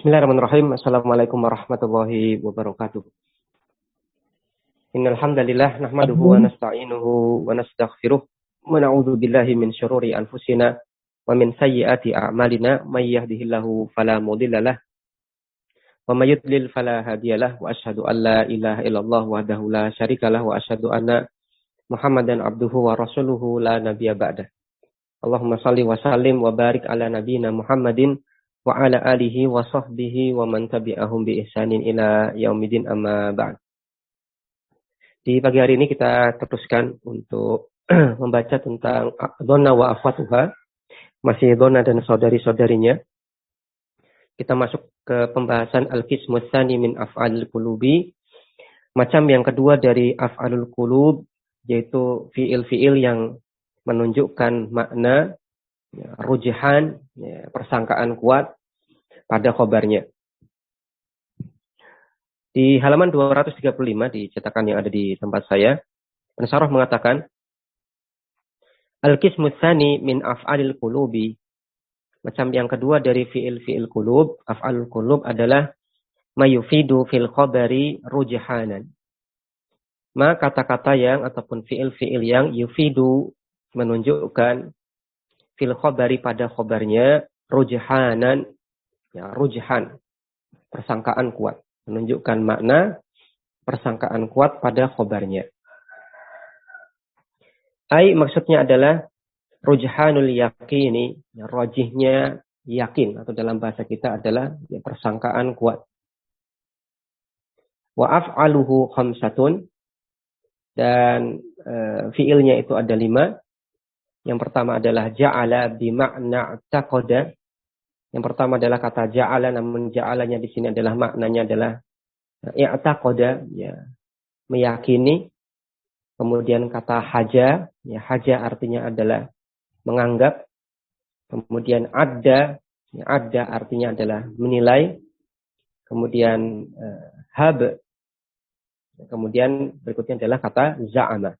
Bismillahirrahmanirrahim. Assalamualaikum warahmatullahi wabarakatuh. Innal hamdalillah nahmaduhu wa nasta'inuhu wa nastaghfiruh wa na'udzu billahi min syururi anfusina wa min sayyiati a'malina may yahdihillahu fala mudhillalah wa may yudlil fala hadiyalah wa asyhadu an la ilaha illallah wahdahu la syarikalah wa asyhadu anna Muhammadan abduhu wa rasuluhu la nabiyya ba'dah. Allahumma shalli wa sallim wa barik ala nabiyyina Muhammadin wa ala alihi wa sahbihi wa man tabi'ahum bi ihsanin ila yaumidin amma ba'd. Di pagi hari ini kita teruskan untuk membaca tentang donna wa akhwatuha, masih donna dan saudari-saudarinya. Kita masuk ke pembahasan al-qismus tsani min af'alil qulubi, macam yang kedua dari af'alul qulub, yaitu fiil-fiil yang menunjukkan makna rujhan, persangkaan kuat pada khobarnya. Di halaman 235 di cetakan yang ada di tempat saya, Pensarah mengatakan, Al-qismus tsani min af'alil qulubi, macam yang kedua dari fiil-fiil qulub, af'alul qulub adalah mayufidu fil khabari rujhanan. Ma kata-kata yang ataupun fiil-fiil yang yufidu menunjukkan fil khabari pada khobarnya rujhanan, ya rujhan, persangkaan kuat, menunjukkan makna persangkaan kuat pada khobarnya. Ai maksudnya adalah rujhanul yaqini, ya, rojihnya yakin, atau dalam bahasa kita adalah ya, persangkaan kuat. Wa af'aluhu khamsatun, dan fiilnya itu ada 5. Yang pertama adalah ja'ala bima'na taqada. Yang pertama adalah kata ja'ala, namun ja'alanya di sini adalah maknanya adalah i'taqada, ya, meyakini. Kemudian kata haja, ya, haja artinya adalah menganggap. Kemudian adda, ya, adda artinya adalah menilai. Kemudian hab. Kemudian berikutnya adalah kata za'ama.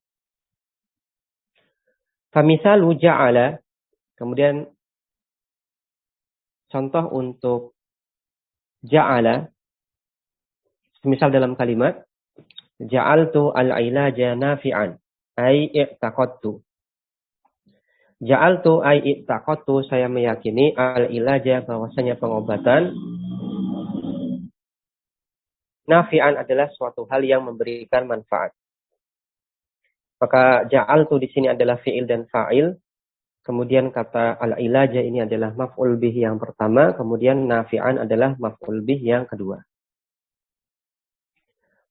Famisalu ja'ala, kemudian contoh untuk ja'ala, misal dalam kalimat ja'altu al-ilaja nafi'an, ay i'taqadtu. Ja'altu ay i'taqadtu, saya meyakini al-ilaja, bahwasanya pengobatan, nafi'an adalah suatu hal yang memberikan manfaat. Maka ja'altu di sini adalah fi'il dan fa'il. Kemudian kata al-ilaja ini adalah maf'ul bih yang pertama. Kemudian nafi'an adalah maf'ul bih yang kedua.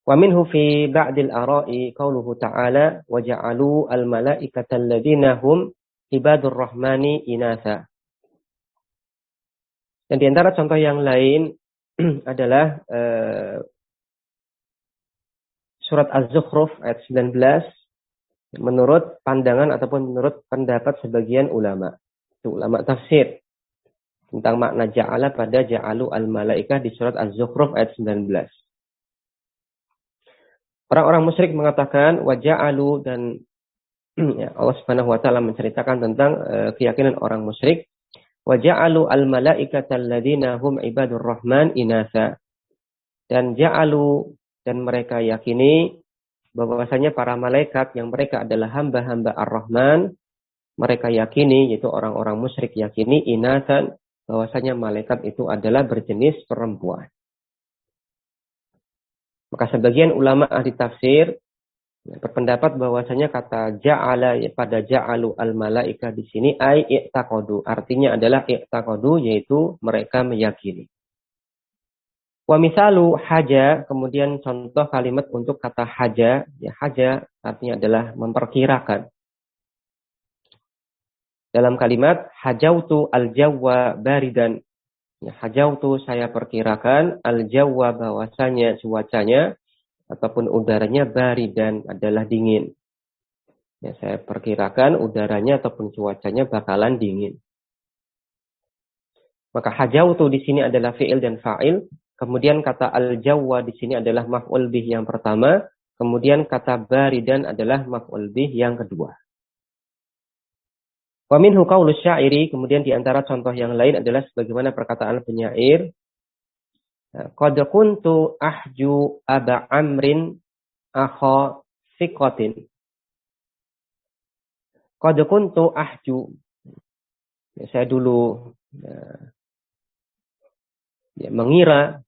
Wa minhu fi ba'dil ara'i qauluhu ta'ala wa ja'alu al-mala'ikata alladhina hum ibadur rahmani inatha. Dan di antara contoh yang lain adalah surat Az-Zukhruf ayat 19. Menurut pandangan ataupun menurut pendapat sebagian ulama, itu ulama tafsir, tentang makna ja'ala pada ja'alu al-malaikah di surat Az-Zukhruf ayat 19. Orang-orang musyrik mengatakan wa ja'alu, dan ya, Allah Subhanahu wa taala menceritakan tentang keyakinan orang musyrik, wa ja'alu al-malaikata alladhina hum ibadur rahman inatha. Dan ja'alu, dan mereka yakini bahwasanya para malaikat yang mereka adalah hamba-hamba Ar-Rahman, mereka yakini, yaitu orang-orang musyrik yakini, inatan, bahwasanya malaikat itu adalah berjenis perempuan. Maka sebagian ulama ahli tafsir berpendapat bahwasanya kata ja'ala pada ja'alu al-malaikah di sini ai i'taqadu, artinya adalah i'taqadu, yaitu mereka meyakini. Wa misalu haja, kemudian contoh kalimat untuk kata haja, ya haja artinya adalah memperkirakan. Dalam kalimat hajautu al-jawwa baridan, ya hajautu saya perkirakan, al-jawwa bahwasanya cuacanya ataupun udaranya baridan adalah dingin. Ya saya perkirakan udaranya ataupun cuacanya bakalan dingin. Maka hajautu di sini adalah fi'il dan fa'il. Kemudian kata al-jawwa di sini adalah maf'ul bih yang pertama. Kemudian kata baridan adalah maf'ul bih yang kedua. Wa minhu qaulus syairi, kemudian di antara contoh yang lain adalah sebagaimana perkataan penyair, Qad kuntu ahju Aba Amrin akha thiqatin. Qad kuntu ahju. Saya dulu mengira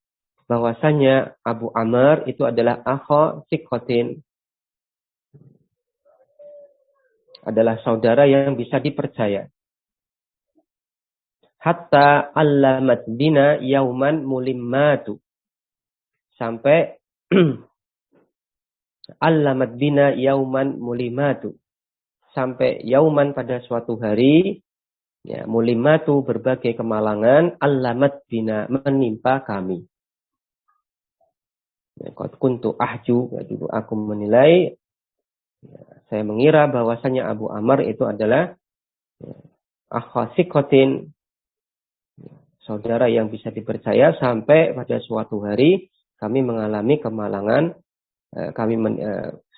bahwasanya Abu Amr itu adalah akha thiqatin. Adalah saudara yang bisa dipercaya. Hatta allamat bina yauman mulimmatu. Sampai allamat bina yauman mulimatu. Sampai yauman pada suatu hari, ya, mulimatu berbagai kemalangan, allamat bina menimpa kami. Ya, qad kuntu ahju, dulu aku menilai, ya, saya mengira bahwasanya Abu Amr itu adalah akha thiqatin, saudara yang bisa dipercaya, sampai pada suatu hari kami mengalami kemalangan,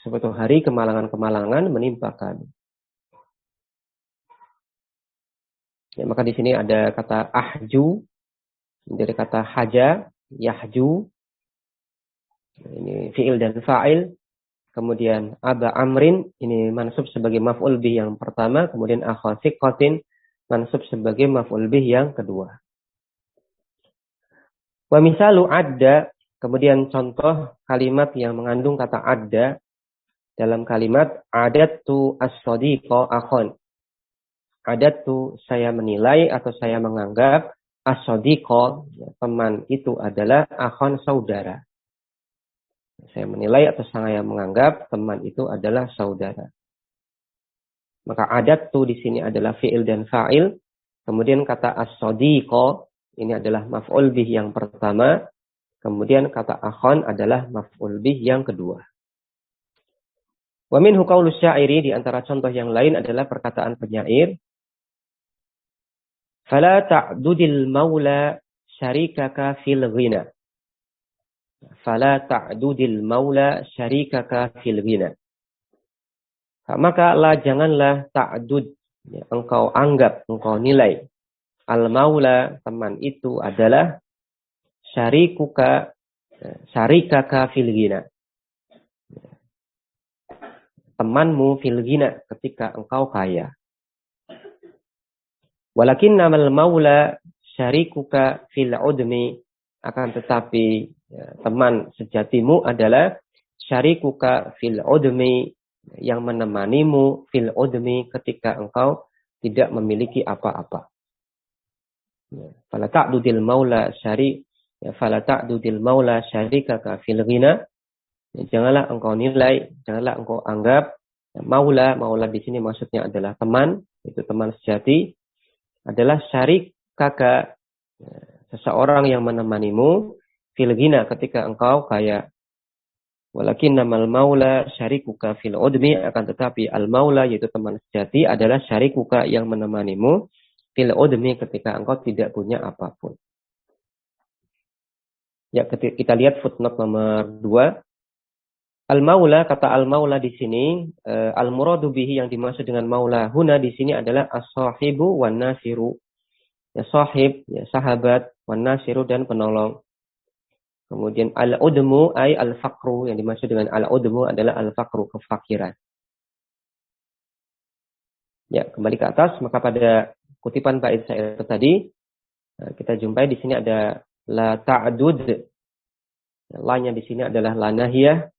suatu hari kemalangan-kemalangan menimpa kami. Ya, maka di sini ada kata ahju dari kata haja, yahju. Ini fi'il dan fa'il. Kemudian Aba Amrin ini mansub sebagai maf'ul bih yang pertama, kemudian akha thiqatin mansub sebagai maf'ul bih yang kedua. Wa misalu adda, kemudian contoh kalimat yang mengandung kata adda dalam kalimat adattu as-sadiqa akhon. Adattu, saya menilai atau saya menganggap as-sadiqa, teman itu adalah akhon, saudara. Saya menilai atau saya menganggap teman itu adalah saudara. Maka adattu di sini adalah fi'il dan fa'il. Kemudian kata as-sadiqa ini adalah maf'ul bih yang pertama. Kemudian kata akhon adalah maf'ul bih yang kedua. Wa minhu qaulu syairi, di antara contoh yang lain adalah perkataan penyair. Fala ta'dudil maula syarikaka fil ghina. Fala ta'dudil maula syarikaka fil ghina. Maka janganlah ta'dud, ya, engkau anggap, engkau nilai al-maula, teman itu adalah syarikaka fil ghina. Temanmu fil ghina, ketika engkau kaya. Walakinnamal maula syarikuka fil udmi, akan tetapi, ya, teman sejatimu adalah syarikuka fil udmi, yang menemanimu fil udmi, ketika engkau tidak memiliki apa-apa. Fala ta'dudil maula syarikaka fil ghina. Janganlah engkau nilai, janganlah engkau anggap maula di sini maksudnya adalah teman, itu teman sejati, adalah syarik kakak, seseorang yang menemanimu fil ghina, ketika engkau kaya. Walakinnamal maula syarikuka fil udmi, akan tetapi al maula yaitu teman sejati adalah syarikuka yang menemanimu fil udmi, ketika engkau tidak punya apapun. Ya, kita lihat footnote nomor 2. Al-maula, kata al-maula di sini, al-muradu bihi, yang dimaksud dengan maula huna di sini adalah as-sahibu wan nasiru. Ya, sahib, ya, sahabat, wan nasiru, dan penolong. Kemudian al-udmu ay al-faqru, yang dimaksud dengan al-udmu adalah al-faqru, kefakiran. Ya, kembali ke atas, maka pada kutipan bait syair tadi kita jumpai di sini ada la ta'dud. La-nya di sini adalah la nahiyah.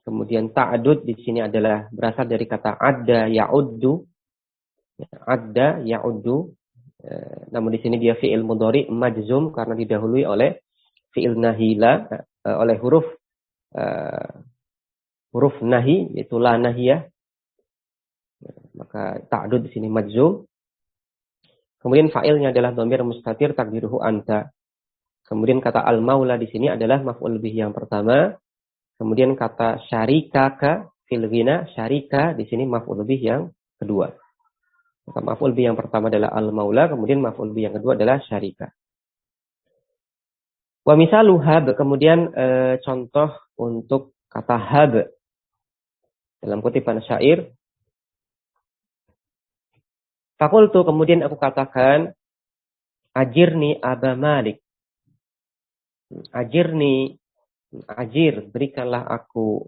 Kemudian ta'dud di sini adalah berasal dari kata adda ya'uddu. Adda ya'uddu. Namun di sini dia fi'il mudhari majzum karena didahului oleh fi'il nahila, oleh huruf nahi, yaitu la nahiyah. Maka ta'dud di sini majzum. Kemudian fa'ilnya adalah dhamir mustatir takdiruhu anta. Kemudian kata al-maula di sini adalah maf'ul bih yang pertama. Kemudian kata syarikaka fil ghina, syarika di sini maf'ul bih yang kedua. Maka maf'ul bih yang pertama adalah al-maula, kemudian maf'ul bih yang kedua adalah syarika. Wa misalu hab, kemudian contoh untuk kata hab dalam kutipan syair. Fakultu, kemudian aku katakan, ajirni Aba Malik. Ajirni, ajir, berikanlah aku.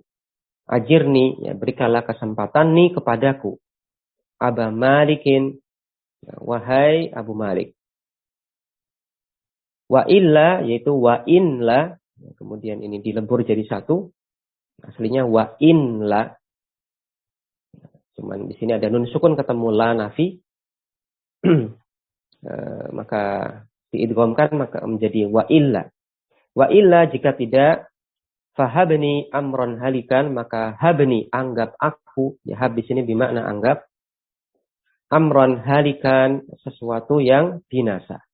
Ajirni, ya, berikanlah kesempatan nih kepadaku. Aba Malikin, ya, wahai Abu Malik. Wa illa, yaitu wa inla, ya, kemudian ini dilebur jadi satu. Aslinya wa inla. Cuman di sini ada nun sukun ketemu la nafi. Maka diidghamkan maka menjadi wa illa. Wa illa jika tidak, fahabni amron halikan, maka habni anggap aku, ya hab di sini bermakna anggap, amron halikan sesuatu yang binasa.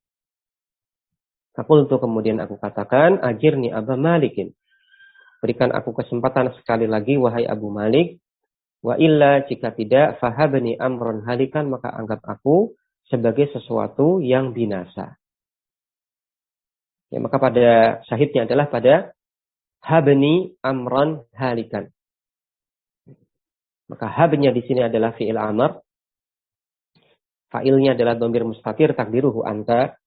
Fakultu kemudian aku katakan, ajirni Aba Malikin. Berikan aku kesempatan sekali lagi wahai Abu Malik. Wa illa jika tidak, fahabni amron halikan, maka anggap aku sebagai sesuatu yang binasa. Ya, maka pada syahidnya adalah pada habni amron halikan. Maka habnya di sini adalah fi'il amr. Fa'ilnya adalah dhamir mustatir takdiruhu anta.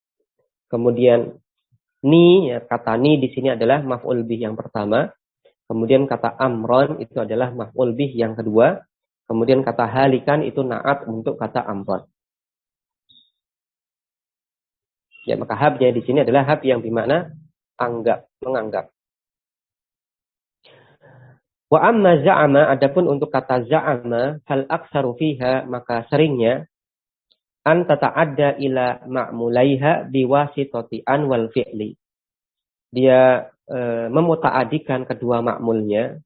Kemudian ni, ya, kata ni di sini adalah maf'ul bih yang pertama. Kemudian kata amron itu adalah maf'ul bih yang kedua. Kemudian kata halikan itu na'at untuk kata amron. Ya, maka habnya di sini adalah hab yang bermakna anggap, menganggap. Wa amma za'ama, adapun untuk kata za'ama, hal aksaru fiha, maka seringnya an tata'adda ila ma'mulaiha biwasitati an wal fi'li. Dia memuta'adikan kedua ma'mulnya.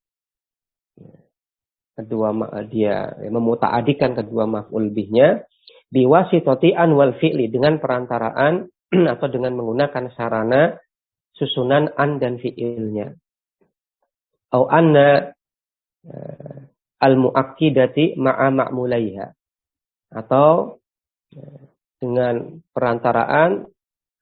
Dia memuta'adikan kedua maf'ul bihnya biwasitati an wal fi'li, dengan perantaraan atau dengan menggunakan sarana susunan an dan fi'ilnya. Au anna al-mu'akkidati ma'a ma'mulaiha, atau dengan perantaraan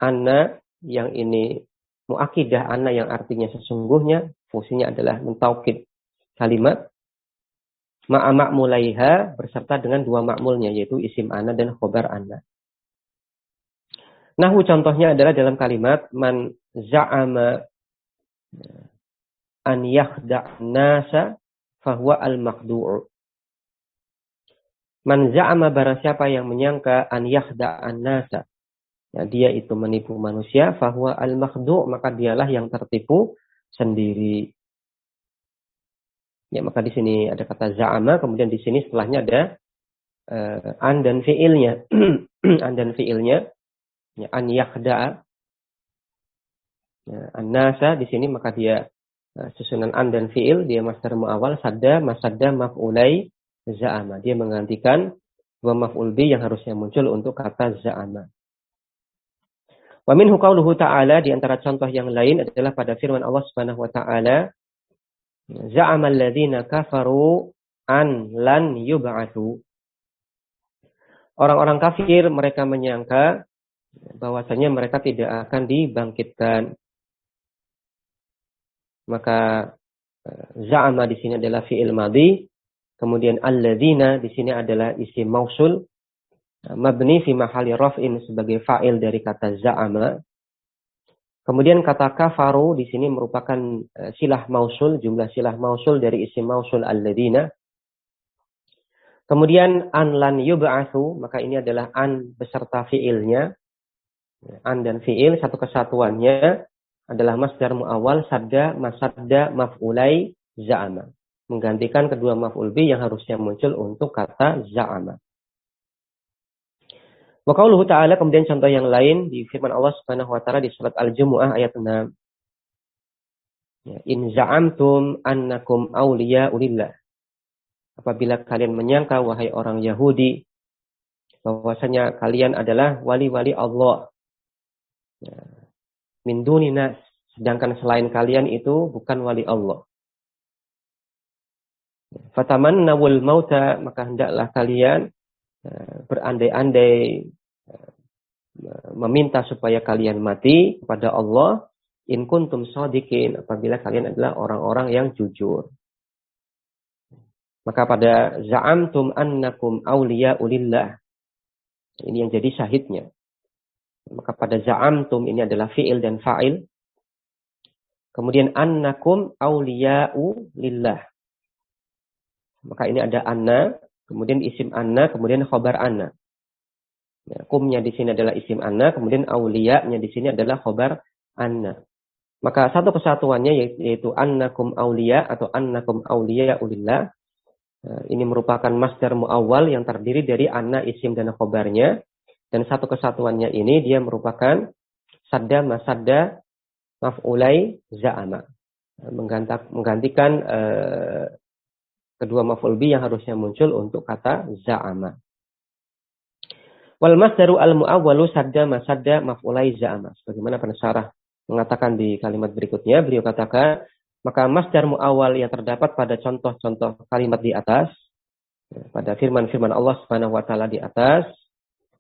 anna yang ini mu'akkidah, anna yang artinya sesungguhnya, fungsinya adalah mentaukid kalimat, ma'a ma'mulaiha berserta dengan dua ma'mulnya yaitu isim anna dan khobar anna. Nahwu contohnya adalah dalam kalimat man za'ama an yakhda' nasa fahuwa al-makhdu'u. Man za'ama barang siapa yang menyangka an yakhda'an nasa, ya, dia itu menipu manusia, fahuwa al-makhdu', maka dialah yang tertipu sendiri. Ya, maka di sini ada kata za'ama, kemudian di sini setelahnya ada an dan fi'ilnya. An dan fi'ilnya, ya, an yakhda'a, ya, an-nasa di sini maka dia susunan an dan fi'il, dia masdar mu'awwal sadda masadda maf'ulai za'ama. Dia menggantikan dua maf'ul bi yang harusnya muncul untuk kata za'ama. Wa minhu qauluhu ta'ala, di antara contoh yang lain adalah pada firman Allah Subhanahu wa taala, za'amal ladzina kafaru an lan yub'atsu. Orang-orang kafir mereka menyangka bahwasanya mereka tidak akan dibangkitkan. Maka za'ama di sini adalah fi'il madhi, kemudian alladzina di sini adalah isim mausul mabni fi mahalli raf'in sebagai fa'il dari kata za'ama. Kemudian kata kafaru di sini merupakan silah mausul, jumlah silah mausul dari isim mausul alladzina. Kemudian an lan yub'atsu, maka ini adalah an beserta fi'ilnya. An dan fi'il satu kesatuannya adalah masdar mu'awwal sadda masadda maf'ulai za'ama, menggantikan kedua maf'ul bi yang harusnya muncul untuk kata za'ama. Wa qauluhu ta'ala, kemudian contoh yang lain di firman Allah Subhanahu wa taala di surat Al-Jumu'ah ayat 6. Ya, in za'amtum annakum awliya'u lillah. Apabila kalian menyangka wahai orang Yahudi bahwasanya kalian adalah wali-wali Allah. Ya, min duninas, sedangkan selain kalian itu bukan wali Allah. Fatamannawul mauta, maka hendaklah kalian berandai-andai meminta supaya kalian mati kepada Allah, in kuntum shadiqin, apabila kalian adalah orang-orang yang jujur. Maka pada za'amtum annakum awliya'u lillah, ini yang jadi syahidnya. Maka pada za'amtum ini adalah fi'il dan fa'il. Kemudian annakum awliya'u lillah. Maka ini ada anna, kemudian isim anna, kemudian khobar anna. Ya, kumnya di sini adalah isim anna, kemudian awliya-nya di sini adalah khobar anna. Maka satu kesatuannya yaitu annakum awliya atau annakum awliya'u lillah. Ini merupakan masdar muawwal yang terdiri dari anna, isim, dan khobarnya. Dan satu kesatuannya ini dia merupakan sadda masadda maf'ulai za'ama. Menggantikan kedua maf'ul bi yang harusnya muncul untuk kata za'ama. Wal masdaru al muawwalu sadda masadda maf'ulai za'ama. Sebagaimana pensyarah mengatakan di kalimat berikutnya, beliau katakan, maka masdar muawwal yang terdapat pada contoh-contoh kalimat di atas, pada firman-firman Allah Subhanahu wa taala di atas,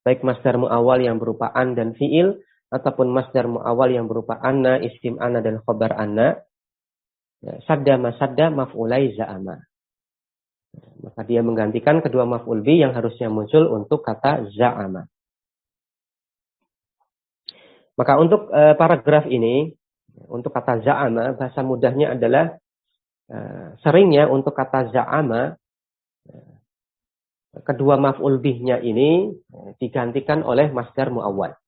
baik masdar muawwal yang berupa an dan fiil ataupun masdar muawwal yang berupa anna, isim anna, dan khobar anna, sadda masadda maf'ulai za'ama. Maka dia menggantikan kedua maf'ul bi yang harusnya muncul untuk kata za'ama. Maka untuk paragraf ini, untuk kata za'ama, bahasa mudahnya adalah seringnya untuk kata za'ama, kedua maf'ul bihnya ini digantikan oleh masdar muawwal.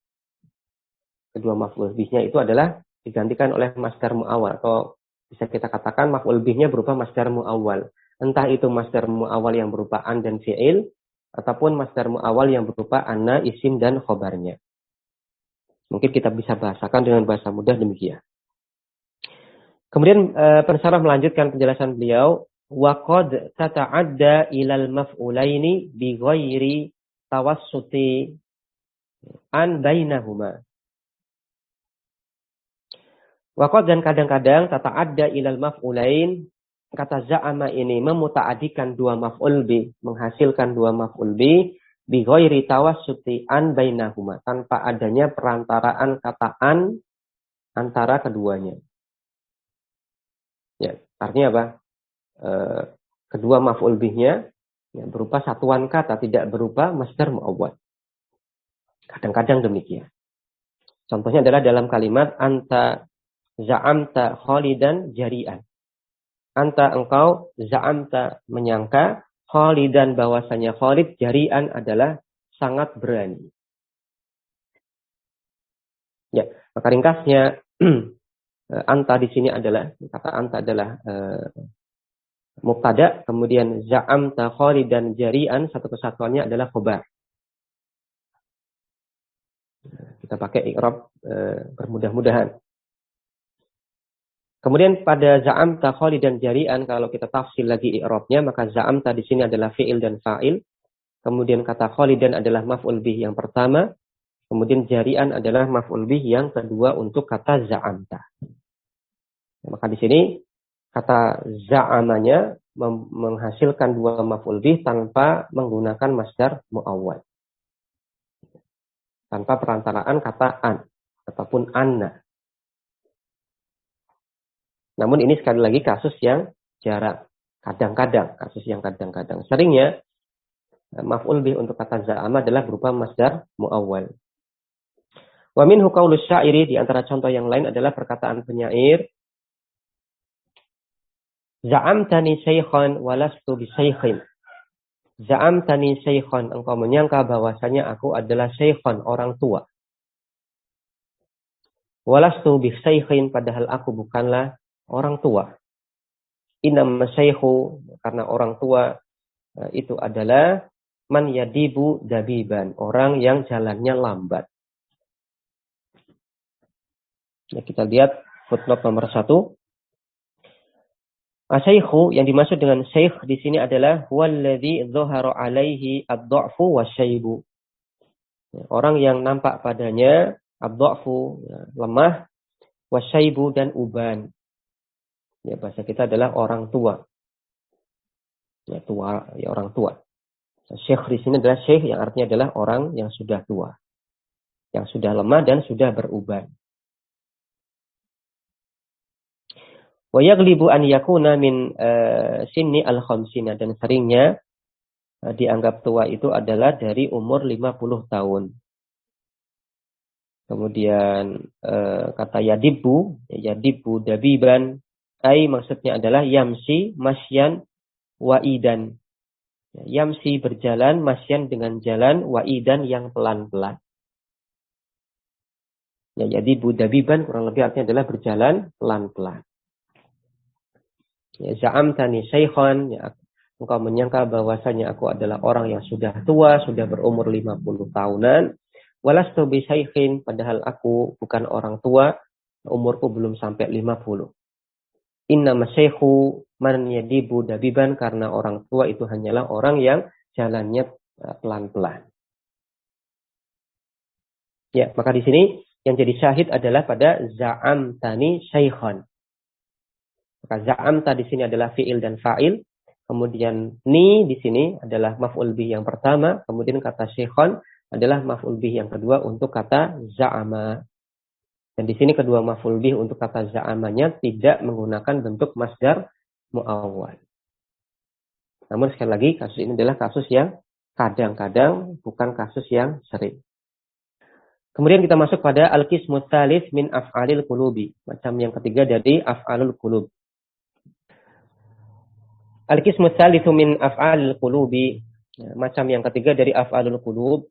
Kedua maf'ul bihnya itu adalah digantikan oleh masdar muawwal, atau bisa kita katakan maf'ul bihnya berupa masdar muawwal. Entah itu masdar muawwal yang berupa an dan fi'il, ataupun masdar muawwal yang berupa anna, isim, dan khobarnya. Mungkin kita bisa bahasakan dengan bahasa mudah demikian. Kemudian pensyarah melanjutkan penjelasan beliau, wa qad tata'adda ilal maf'ulaini bi ghairi tawassuti an bainahuma. Wa qad, dan kadang-kadang tata'adda ilal maf'ulain, kata za'ama ini memuta'adikan dua maf'ul bi, menghasilkan dua maf'ul bi ghairi tawassuti an bainahuma, tanpa adanya perantaraan kata an antara keduanya. Ya, artinya apa? Kedua maf'ul bihnya berupa satuan kata, tidak berupa masdar muawwal. Kadang-kadang demikian. Contohnya adalah dalam kalimat anta za'amta khalidan jari'an. Anta, engkau, za'amta, menyangka, khalidan, bahwasanya Khalid jari'an adalah sangat berani. Ya, maka ringkasnya anta di sini adalah, kata anta adalah mubtada, kemudian za'amta khalidan jari'an, satu kesatuannya adalah khobar. Kita pakai i'rab bermudah-mudahan. Kemudian pada za'amta khalidan jari'an, kalau kita tafsir lagi i'rabnya, maka za'amta di sini adalah fi'il dan fa'il. Kemudian kata khalidan adalah maf'ul bih yang pertama. Kemudian jari'an adalah maf'ul bih yang kedua untuk kata za'amta. Maka di sini kata za'amanya menghasilkan dua maf'ul bih tanpa menggunakan masdar muawwal. Tanpa perantaraan kata an ataupun anna. Namun ini sekali lagi kasus yang jarang. Kadang-kadang, kasus yang kadang-kadang. Seringnya maf'ul bih untuk kata za'ama adalah berupa masdar muawwal. Wa minhu qaulus syairi, di antara contoh yang lain adalah perkataan penyair, za'amtani syaikhan walastu bisaikhin. Za'amtani syaikhan, engkau menyangka bahwasanya aku adalah syaikhan, orang tua. Walastu bisaikhin, padahal aku bukanlah orang tua. Inam syaikhu, karena orang tua itu adalah man yadibu dabiban, orang yang jalannya lambat. Ya, kita lihat footnote nomor 1. Asyaikhu, yang dimaksud dengan syaikh di sini adalah huwallazi dhahara alaihi ad-dha'fu wasyaibu. Orang yang nampak padanya ad-dha'fu, lemah, wasyaibu, dan uban. Ya, bahasa kita adalah orang tua. Ya, tua, ya orang tua. Syekh di sini adalah syekh yang artinya adalah orang yang sudah tua, yang sudah lemah dan sudah beruban. Wa yaghlibu an yakuna min sinni al-khamsina, dan seringnya dianggap tua itu adalah dari umur 50 tahun. Kemudian kata yadibu dabiban, maksudnya adalah yamsi masyan waidan. Yamsi berjalan, masyan dengan jalan, waidan yang pelan-pelan. Ya, yadibu dabiban kurang lebih artinya adalah berjalan pelan-pelan. Ya, za'amtani syaikhan, ya, engkau menyangka bahwasanya aku adalah orang yang sudah tua, sudah berumur 50 tahunan. Walastu bi syaikhin, padahal aku bukan orang tua, umurku belum sampai 50. Inna masyaikhu man yadibu dabiban, karena orang tua itu hanyalah orang yang jalannya pelan-pelan. Ya, maka di sini yang jadi syahid adalah pada za'amtani syaikhan. Maka za'amta di sini adalah fi'il dan fa'il. Kemudian ni di sini adalah maf'ul bih yang pertama. Kemudian kata syaikhan adalah maf'ul bih yang kedua untuk kata za'ama. Dan di sini kedua maf'ul bih untuk kata za'amanya tidak menggunakan bentuk masdar mu'awwal. Namun sekali lagi kasus ini adalah kasus yang kadang-kadang, bukan kasus yang sering. Kemudian kita masuk pada al-qismu tsalits min af'alil qulubi. Macam yang ketiga dari af'alul qulub. Al-qismu tsalits min af'alil qulubi. Macam yang ketiga dari af'alul qulub,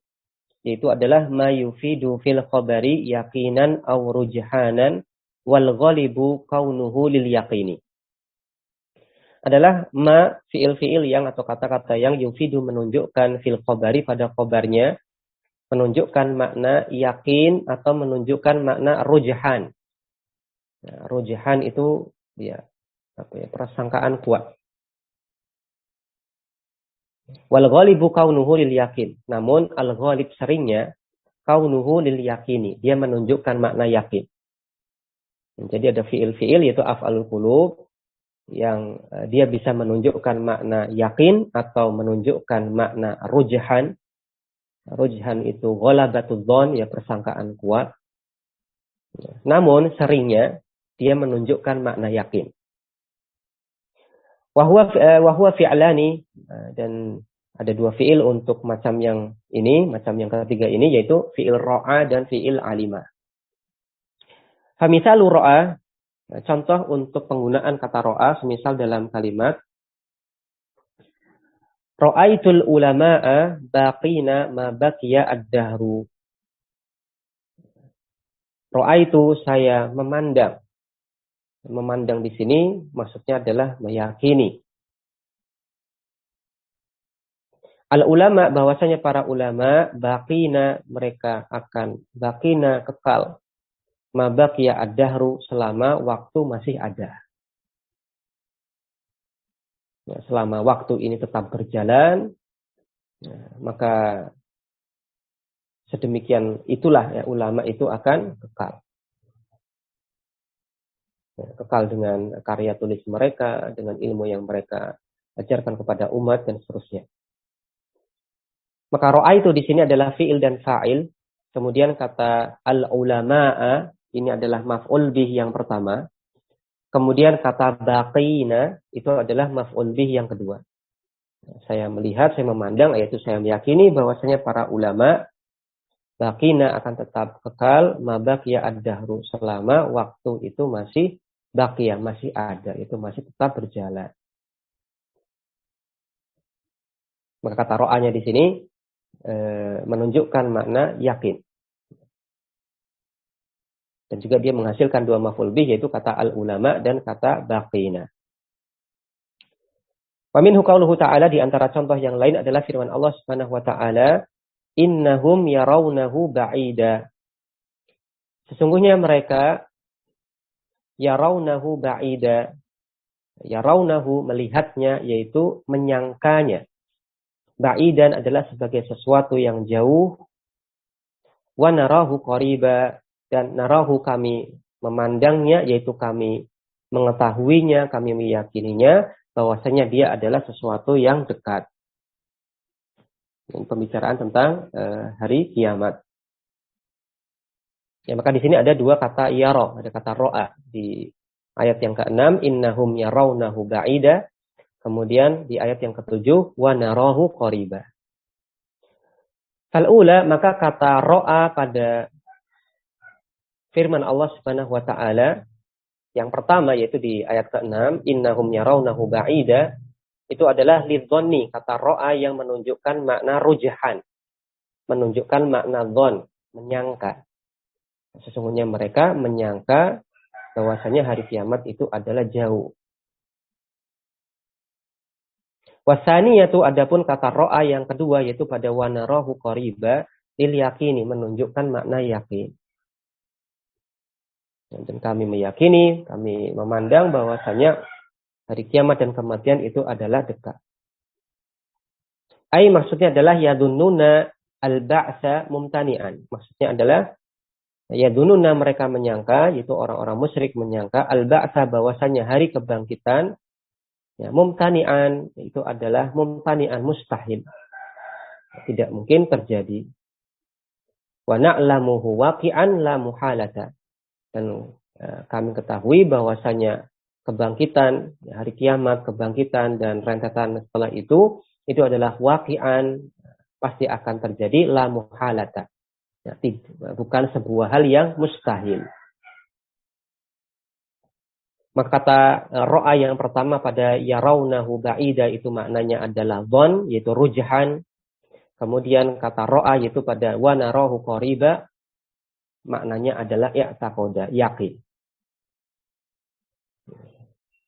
yaitu adalah ma yufidu fil khabari yaqinan aw rujhanan wal ghalibu kaunuhu lil yaqini. Adalah ma fiil-fiil yang atau kata-kata yang yufidu menunjukkan fil khabari pada khabarnya, menunjukkan makna yakin atau menunjukkan makna rujhan. Nah, rujhan itu ya prasangkaan kuat. Wal ghalibu kaunuhu lil yakin. Namun al ghalib seringnya kaunuhu lil yakini. Dia menunjukkan makna yakin. Jadi ada fiil-fiil yaitu af'alul qulub yang dia bisa menunjukkan makna yakin atau menunjukkan makna rujhan. Rujhan itu ghalabatul dhon, ya persangkaan kuat. Namun seringnya dia menunjukkan makna yakin. Wahwa fi'lani, dan ada dua fi'il untuk macam yang ini, macam yang ketiga ini, yaitu fi'il ro'a dan fi'il alima. Famisalu ro'a, contoh untuk penggunaan kata ro'a, semisal dalam kalimat Ra'aitul ulama'a baqina ma baqiya ad-dahru. Ra'aitu, saya memandang. Memandang di sini maksudnya adalah meyakini. Al-ulama, bahwasanya para ulama, baqina, mereka akan baqina, kekal. Ma baqiya ad-dahru, selama waktu masih ada. Ya, selama waktu ini tetap berjalan, ya, maka sedemikian itulah ya, ulama itu akan kekal. Ya, kekal dengan karya tulis mereka, dengan ilmu yang mereka ajarkan kepada umat dan seterusnya. Maka ro'a itu di sini adalah fi'il dan fa'il. Kemudian kata al-ulama'a ini adalah maf'ul bih yang pertama. Kemudian kata baqina itu adalah maf'ul bih yang kedua. Saya melihat, saya memandang, yaitu saya meyakini bahwasanya para ulama baqina akan tetap kekal, ma baqiya ad-dahru, selama waktu itu masih baqiya, masih ada, itu masih tetap berjalan. Maka kata ro'anya di sini menunjukkan makna yakin. Dan juga dia menghasilkan dua maf'ul bih, yaitu kata al-ulama dan kata baqina. Wa minhu qauluhu ta'ala, di antara contoh yang lain adalah firman Allah Subhanahu wa taala, innahum yarawnahu ba'ida. Sesungguhnya mereka yarawnahu ba'ida. Yarawnahu, melihatnya, yaitu menyangkanya. Ba'idan adalah sebagai sesuatu yang jauh. Wa narahu qariba, dan narahu, kami memandangnya, yaitu kami mengetahuinya, kami meyakininya bahwasanya dia adalah sesuatu yang dekat. Pembicaraan tentang hari kiamat. Ya, maka di sini ada dua kata yara, ada kata ro'a di ayat yang ke-6, innahum yarawnahu ba'ida. Kemudian di ayat yang ke-7, wa narahu qariba. Fal-ula, maka kata ro'a pada firman Allah Subhanahu wa taala yang pertama yaitu di ayat ke-6, innahum yarawnahu ba'ida, itu adalah lidzonni, kata ro'a yang menunjukkan makna rujahan, menunjukkan makna dzon, menyangka. Sesungguhnya mereka menyangka bahwasanya hari kiamat itu adalah jauh. Wasaniyatu, adapun kata ro'a yang kedua yaitu pada wanarahu qariba lil yakini, menunjukkan makna yakin. Dan kami meyakini, kami memandang bahwasanya hari kiamat dan kematian itu adalah dekat. Ai maksudnya adalah yadunnuna al-ba'sa mumtani'an. Maksudnya adalah yadunnuna, mereka menyangka, yaitu orang-orang musyrik menyangka al-ba'sa, bahwasanya hari kebangkitan ya, mumtani'an, itu adalah mumtani'an, mustahil. Tidak mungkin terjadi. Wa na'lamuhu waqi'an la muhalata. Dan kami ketahui bahwasanya kebangkitan, hari kiamat, kebangkitan dan rentetan setelah itu adalah waqi'an, pasti akan terjadi, la muhalata. Ya, bukan sebuah hal yang mustahil. Maka kata ro'a yang pertama pada yarawnahu ba'ida itu maknanya adalah dhon, yaitu rujahan. Kemudian kata ro'a yaitu pada wa narahu qariba, maknanya adalah i'taqada, yakin.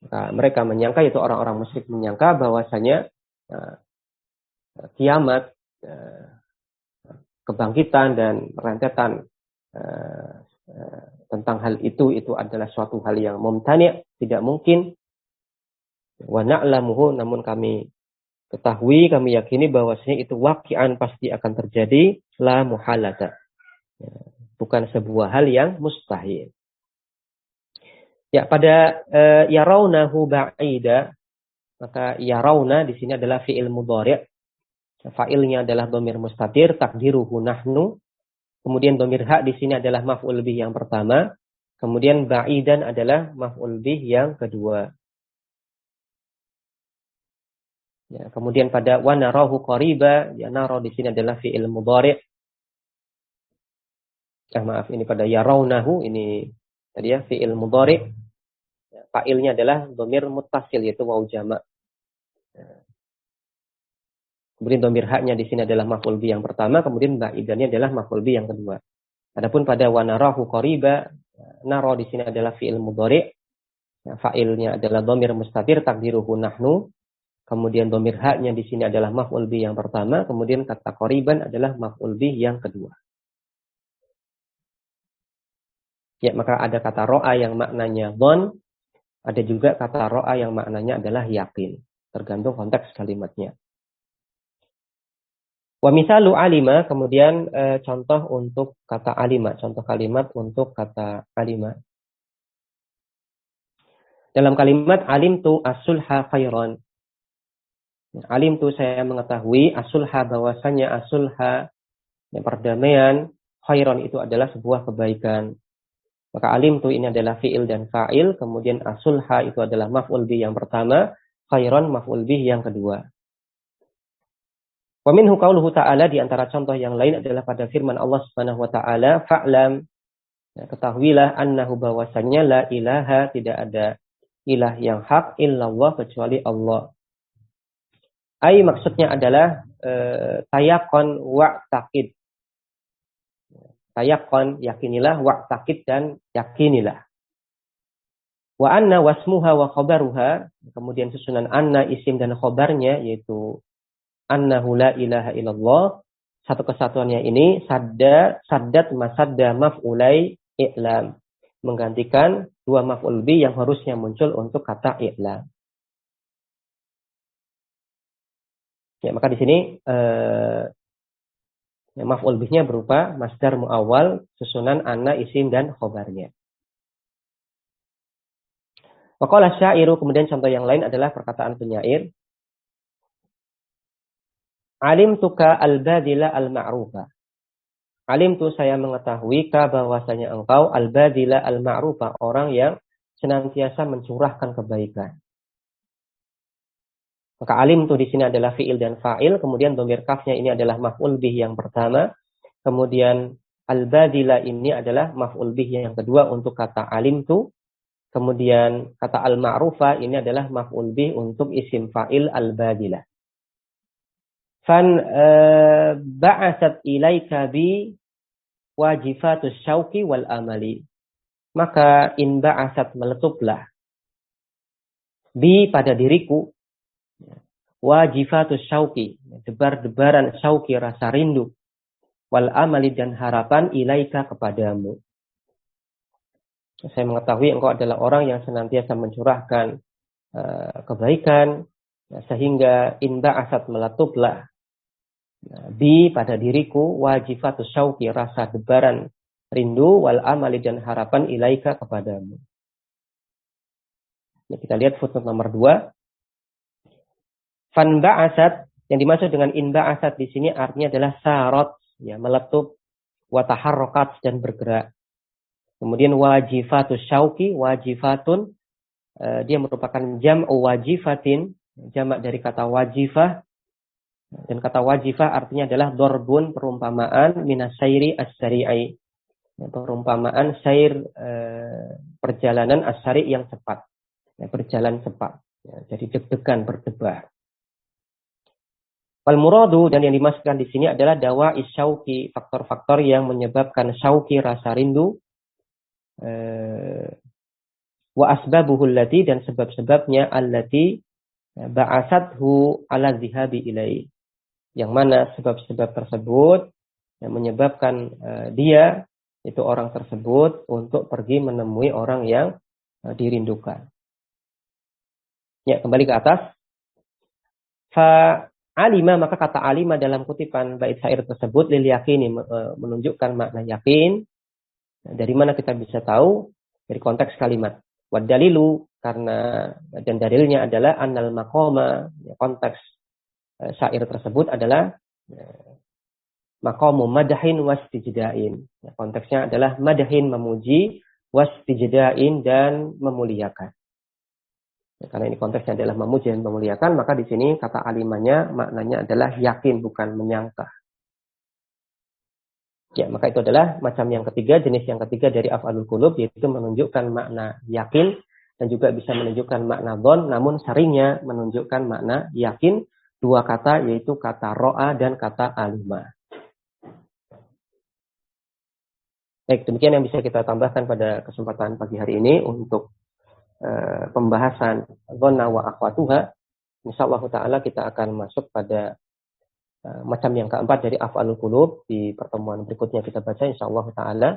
Maka mereka menyangka, yaitu orang-orang musyrik menyangka bahwasanya kiamat, kebangkitan dan rentetan tentang hal itu adalah suatu hal yang mumtani', tidak mungkin. Wa na'lamuhu, namun kami ketahui, kami yakini bahwasanya itu waqi'an, pasti akan terjadi, la muhalata. Bukan sebuah hal yang mustahil. Ya, pada yarawnahu ba'ida, maka yarawna di sini adalah fi'il mudhari'. Fa'ilnya adalah dhamir mustatir, takdiruhu nahnu. Kemudian dhamir ha di sini adalah maf'ul bih yang pertama. Kemudian ba'idan adalah maf'ul bih yang kedua. Ya, kemudian pada wa narahu qariba, ya nara di sini adalah fi'il mudhari'. Maaf, ini pada yarawnahu, ini tadi ya fi'il mudhari'. Ya, fa'ilnya adalah dhamir muttasil, yaitu waw jama'. Ya. Kemudian dhamir ha-nya di sini adalah maf'ul bih yang pertama, kemudian ba'idannya adalah maf'ul bih yang kedua. Adapun pada wa narahu qariba, nara di sini adalah fi'il mudhari'. Ya, fa'ilnya adalah dhamir mustatir, takdiruhu nahnu. Kemudian dhamir ha-nya di sini adalah maf'ul bih yang pertama, kemudian kata qariban adalah maf'ul bih yang kedua. Ya, maka ada kata ro'a yang maknanya dhon, ada juga kata ro'a yang maknanya adalah yakin. Tergantung konteks kalimatnya. Wa misalu alima, kemudian contoh untuk kata alima, contoh kalimat untuk kata alima. Dalam kalimat alimtu as-sulha khairan. Alimtu, saya mengetahui, as-sulha, bahwasanya as-sulha, yang perdamaian, khairan itu adalah sebuah kebaikan. Maka alimtu ini adalah fi'il dan fa'il, kemudian as-sulha itu adalah maf'ul bih yang pertama, khairan maf'ul bih yang kedua. Wa minhu qauluhu ta'ala, di antara contoh yang lain adalah pada firman Allah Subhanahu wa taala, fa'lam, ya, ketahuilah, annahu, bahwasanya la ilaha, tidak ada ilah yang hak illallah, kecuali Allah. Ai maksudnya adalah tayaqon wa taqid. Tayaqon, yakinilah, wa taqid, dan yakinilah. Wa anna wasmuha wa khabaruha, kemudian susunan anna, isim dan khabarnya, yaitu annahu la ilaha illallah, satu kesatuannya ini saddat masadda maf'ulai i'lam, menggantikan dua maf'ul bi yang harusnya muncul untuk kata i'lam. Ya, maka di sini maf'ul bihnya berupa masdar muawwal, susunan anna, isim dan khabarnya. Wa qala syairu, kemudian contoh yang lain adalah perkataan penyair. Alimtuka al-badila al-ma'rufa. Alimtu, saya mengetahui, ka, bahwasanya engkau, al-badila al-ma'rufa, orang yang senantiasa mencurahkan kebaikan. Maka alimtu di sini adalah fi'il dan fa'il, kemudian dhamir kafnya ini adalah maf'ul bih yang pertama, kemudian Al-badila ini adalah maf'ul bih yang kedua untuk kata alimtu. Kemudian kata al-ma'rufa ini adalah maf'ul bih untuk isim fa'il al-badila. Fan ba'asat ilaika bi wajifatus syauqi wal amali. Maka in ba'asat meletuplah bi pada diriku wajifatus syauqi, debar-debaran syauqi rasa rindu, wal amali dan harapan ilaika kepadamu. Saya mengetahui engkau adalah orang yang senantiasa mencurahkan kebaikan, sehingga in ba'asat meletuplah bi pada diriku wajifatus syauqi rasa debaran rindu, wal amali dan harapan ilaika kepadamu. Nah, kita lihat footnote nomor 2. Fan ba'asat, yang dimaksud dengan in ba'asat di sini artinya adalah sarot, ya, meletup, wa taharrakat dan bergerak. Kemudian wajifatus syauqi, wajifatun, dia merupakan jam'u wajifatin, jamak dari kata wajifah. Dan kata wajifah artinya adalah dorbun, perumpamaan, minasairi as-sari'i, perumpamaan sair, perjalanan as-sari' yang cepat, ya, berjalan cepat, ya, jadi deg-degan, berdebar. Wal muradu, dan yang dimaksudkan di sini adalah dawa isyauqi, faktor-faktor yang menyebabkan syauqi rasa rindu, wa asbabuhu allati, dan sebab-sebabnya allati ba'asathu ala dzihabi ilai, yang mana sebab-sebab tersebut yang menyebabkan dia, itu orang tersebut, untuk pergi menemui orang yang dirindukan. Ya, kembali ke atas. Fa alima, maka kata alima dalam kutipan bait syair tersebut lil yakini, menunjukkan makna yakin. Dari mana kita bisa tahu? Dari konteks kalimat. Wad dalilu, karena dan dalilnya adalah annal maqama, ya, konteks syair tersebut adalah maqamu madhin wastijdain. Ya, konteksnya adalah madhin memuji, wastijdain dan memuliakan. Ya, karena ini konteksnya adalah memuji dan memuliakan, maka di sini kata alimanya maknanya adalah yakin, bukan menyangka. Ya, maka itu adalah macam yang ketiga, jenis yang ketiga dari af'alul qulub, yaitu menunjukkan makna yakin dan juga bisa menunjukkan makna dhon, namun seringnya menunjukkan makna yakin. Dua kata, yaitu kata ro'a dan kata alima. Baik, demikian yang bisa kita tambahkan pada kesempatan pagi hari ini untuk pembahasan dhonna wa akhwatuha. Insyaallah ta'ala kita akan masuk pada macam yang keempat dari af'alul qulub di pertemuan berikutnya. Kita baca insyaallah ta'ala.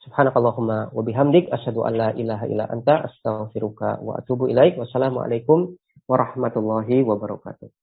Subhanakallahumma wa bihamdik asyhadu an la ilaha illa anta astaghfiruka wa atubu ilaik. Wassalamualaikum warahmatullahi wabarakatuh.